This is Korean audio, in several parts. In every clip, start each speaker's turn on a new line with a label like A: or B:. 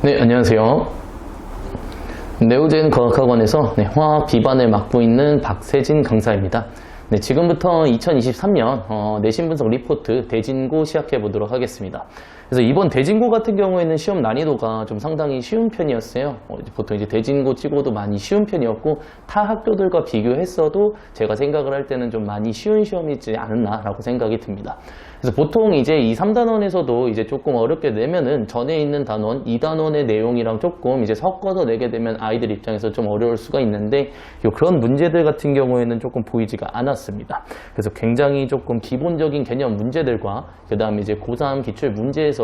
A: 네, 안녕하세요. 네오젠 과학학원에서 화학 B반을 맡고 있는 박세진 강사입니다. 네, 지금부터 2023년 내신 분석 리포트 대진고 시작해 보도록 하겠습니다. 그래서 이번 대진고 같은 경우에는 시험 난이도가 좀 상당히 쉬운 편이었어요. 보통 이제 대진고 치고도 많이 쉬운 편이었고 타 학교들과 비교했어도 제가 생각을 할 때는 좀 많이 쉬운 시험이지 않았나라고 생각이 듭니다. 그래서 보통 이제 이 3단원에서도 이제 조금 어렵게 내면은 전에 있는 단원, 2단원의 내용이랑 조금 이제 섞어서 내게 되면 아이들 입장에서 좀 어려울 수가 있는데 그런 문제들 같은 경우에는 조금 보이지가 않았습니다. 그래서 굉장히 조금 기본적인 개념 문제들과 그 다음에 이제 고3 기출 문제에서도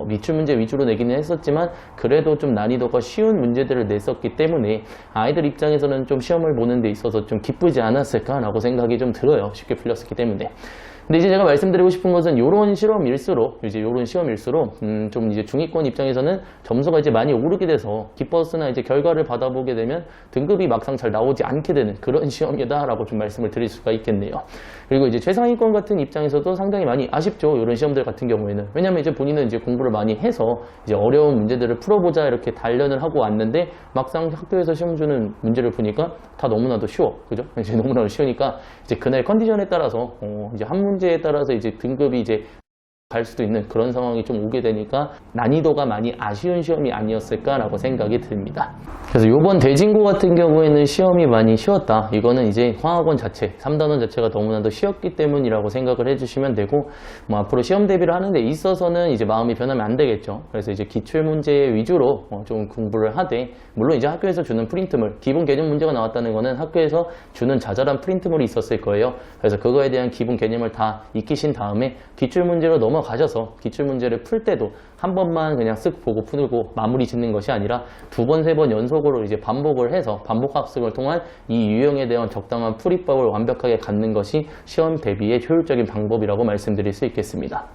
A: 기출 문제 위주로 내기는 했었지만 그래도 좀 난이도가 쉬운 문제들을 냈었기 때문에 아이들 입장에서는 좀 시험을 보는 데 있어서 좀 기쁘지 않았을까라고 생각이 좀 들어요. 쉽게 풀렸었기 때문에. 근데 이제 제가 말씀드리고 싶은 것은 요런 시험일수록 좀 이제 중위권 입장에서는 점수가 이제 많이 오르게 돼서 기뻤으나 이제 결과를 받아보게 되면 등급이 막상 잘 나오지 않게 되는 그런 시험이다라고 좀 말씀을 드릴 수가 있겠네요. 그리고 이제 최상위권 같은 입장에서도 상당히 많이 아쉽죠. 요런 시험들 같은 경우에는. 왜냐면 이제 본인은 이제 공부를 많이 해서 이제 어려운 문제들을 풀어보자 이렇게 단련을 하고 왔는데 막상 학교에서 시험 주는 문제를 보니까 다 너무나도 쉬워. 그죠? 이제 너무나도 쉬우니까 이제 그날 컨디션에 따라서 이제 한 문제에 따라서 이제 등급이 이제 갈 수도 있는 그런 상황이 좀 오게 되니까 난이도가 많이 아쉬운 시험이 아니었을까라고 생각이 듭니다. 그래서 이번 대진고 같은 경우에는 시험이 많이 쉬웠다. 이거는 이제 화학원 자체, 3단원 자체가 너무나도 쉬웠기 때문이라고 생각을 해주시면 되고 앞으로 시험 대비를 하는 데 있어서는 이제 마음이 변하면 안 되겠죠. 그래서 이제 기출문제 위주로 좀 공부를 하되 물론 이제 학교에서 주는 프린트물, 기본 개념 문제가 나왔다는 거는 학교에서 주는 자잘한 프린트물이 있었을 거예요. 그래서 그거에 대한 기본 개념을 다 익히신 다음에 기출문제로 넘어가셔서 기출문제를 풀 때도 한 번만 그냥 쓱 보고 풀고 마무리 짓는 것이 아니라 두 번, 세 번 연속으로 이제 반복을 해서 반복학습을 통한 이 유형에 대한 적당한 풀이법을 완벽하게 갖는 것이 시험 대비의 효율적인 방법이라고 말씀드릴 수 있겠습니다.